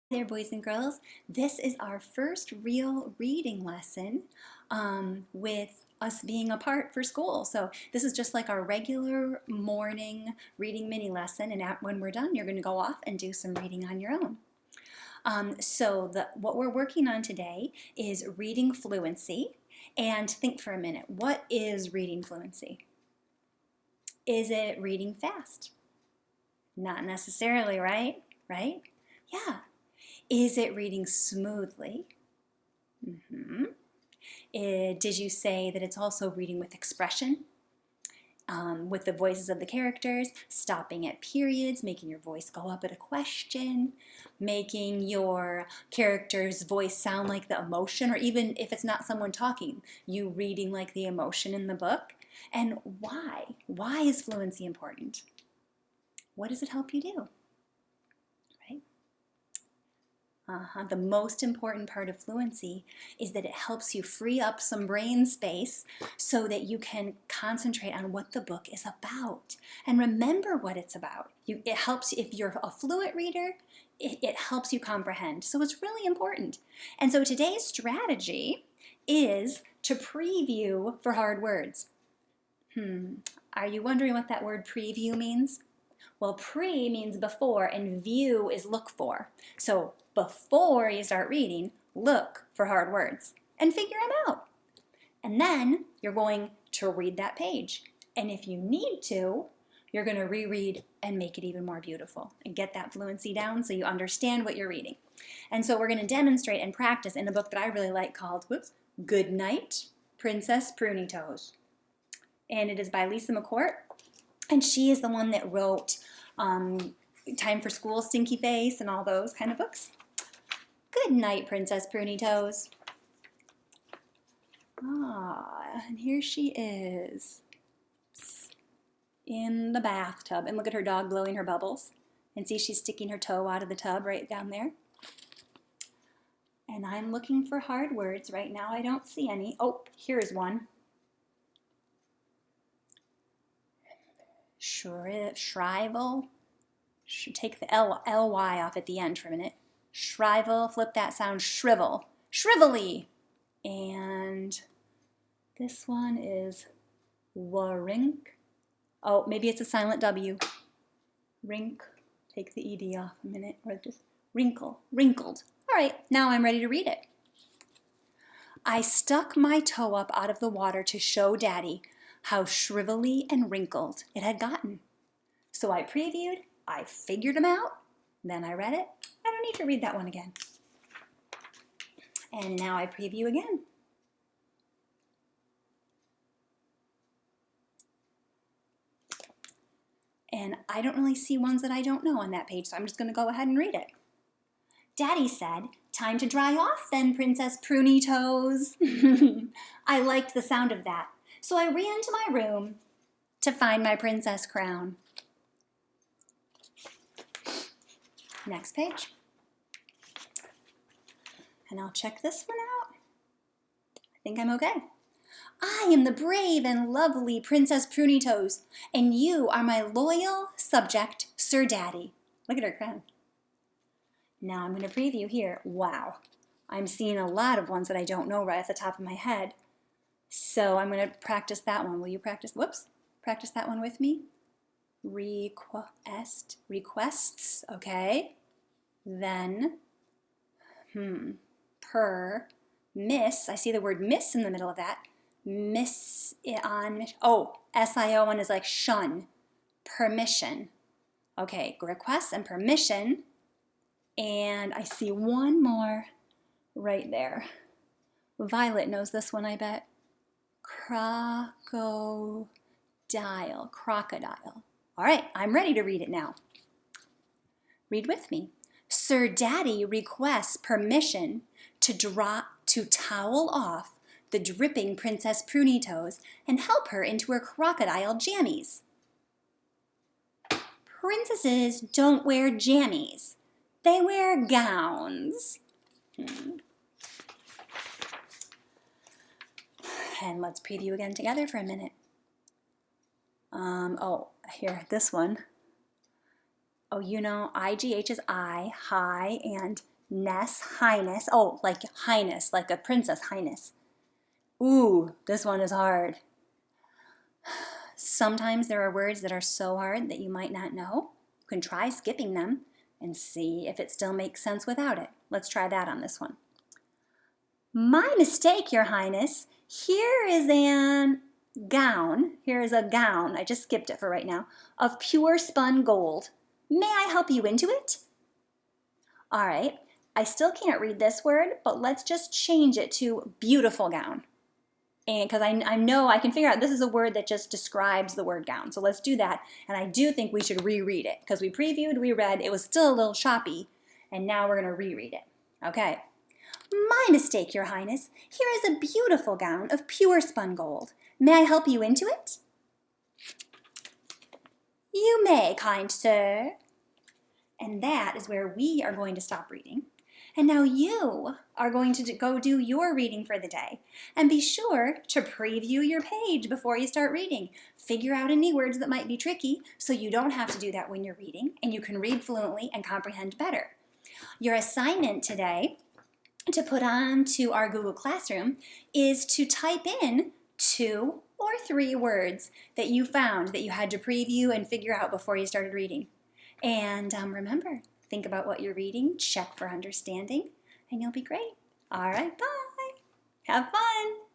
There, boys and girls. This is our first real reading lesson with us being apart for school. So this is just like our regular morning reading mini lesson, and when we're done, you're going to go off and do some reading on your own. What we're working on today is reading fluency. And think for a minute, what is reading fluency? Is it reading fast? Not necessarily, right? Right? Yeah. Is it reading smoothly? Did you say that it's also reading with expression? With the voices of the characters, stopping at periods, making your voice go up at a question, making your character's voice sound like the emotion, or even if it's not someone talking, you reading like the emotion in the book. And why? Why is fluency important? What does it help you do? The most important part of fluency is that it helps you free up some brain space so that you can concentrate on what the book is about and remember what it's about. It helps, if you're a fluent reader, it helps you comprehend. So it's really important. And so today's strategy is to preview for hard words. Are you wondering what that word preview means? Well, pre means before and view is look for. So before you start reading, look for hard words and figure them out. And then you're going to read that page. And if you need to, you're going to reread and make it even more beautiful and get that fluency down so you understand what you're reading. And so we're going to demonstrate and practice in a book that I really like called Good Night, Princess Pruny Toes. And it is by Lisa McCourt. And she is the one that wrote Time for School, Stinky Face, and all those kind of books. Good night, Princess Pruny Toes. And here she is in the bathtub. And look at her dog blowing her bubbles. And see, she's sticking her toe out of the tub right down there. And I'm looking for hard words right now. I don't see any. Oh, here's one. Shrivel. Take the ly off at the end for a minute. Shrivel, flip that sound, shrivel. Shrivelly. And this one is warink. Oh, maybe it's a silent W. Rink. Take the ed off a minute, or just wrinkle. Wrinkled. All right, now I'm ready to read it. I stuck my toe up out of the water to show Daddy how shrivelly and wrinkled it had gotten. So I previewed, I figured them out, then I read it. I don't need to read that one again. And now I preview again. And I don't really see ones that I don't know on that page, so I'm just going to go ahead and read it. Daddy said, "Time to dry off then, Princess Pruny Toes." I liked the sound of that, so I ran to my room to find my princess crown. Next page. And I'll check this one out. I think I'm okay. I am the brave and lovely Princess Pruny Toes, and you are my loyal subject, Sir Daddy. Look at her crown. Now I'm going to preview here. Wow. I'm seeing a lot of ones that I don't know right off the top of my head. So I'm going to practice that one. Will you practice? Practice that one with me. Requests, okay. Then, miss, I see the word miss in the middle of that. S-I-O-N is like shun, permission. Okay, requests and permission. And I see one more right there. Violet knows this one, I bet. Crocodile. All right, I'm ready to read it now. Read with me. Sir Daddy requests permission to towel off the dripping Princess Pruny Toes and help her into her crocodile jammies. Princesses don't wear jammies. They wear gowns. And let's preview again together for a minute. Here, this one. Oh, you know, IGH is I, high, and Ness, highness. Oh, like highness, like a princess, highness. Ooh, this one is hard. Sometimes there are words that are so hard that you might not know. You can try skipping them and see if it still makes sense without it. Let's try that on this one. My mistake, Your Highness. Here is an gown. Here is a gown. I just skipped it for right now. Of pure spun gold. May I help you into it? All right. I still can't read this word, but let's just change it to beautiful gown. And because I know I can figure out this is a word that just describes the word gown. So let's do that. And I do think we should reread it because we previewed, we read, it was still a little choppy. And now we're going to reread it. Okay. My mistake, Your Highness. Here is a beautiful gown of pure spun gold. May I help you into it? You may, kind sir. And that is where we are going to stop reading. And now you are going to go do your reading for the day. And be sure to preview your page before you start reading. Figure out any words that might be tricky so you don't have to do that when you're reading and you can read fluently and comprehend better. Your assignment today to put on to our Google Classroom is to type in 2 or 3 words that you found that you had to preview and figure out before you started reading. And remember, think about what you're reading, check for understanding, and you'll be great. All right, bye. Have fun.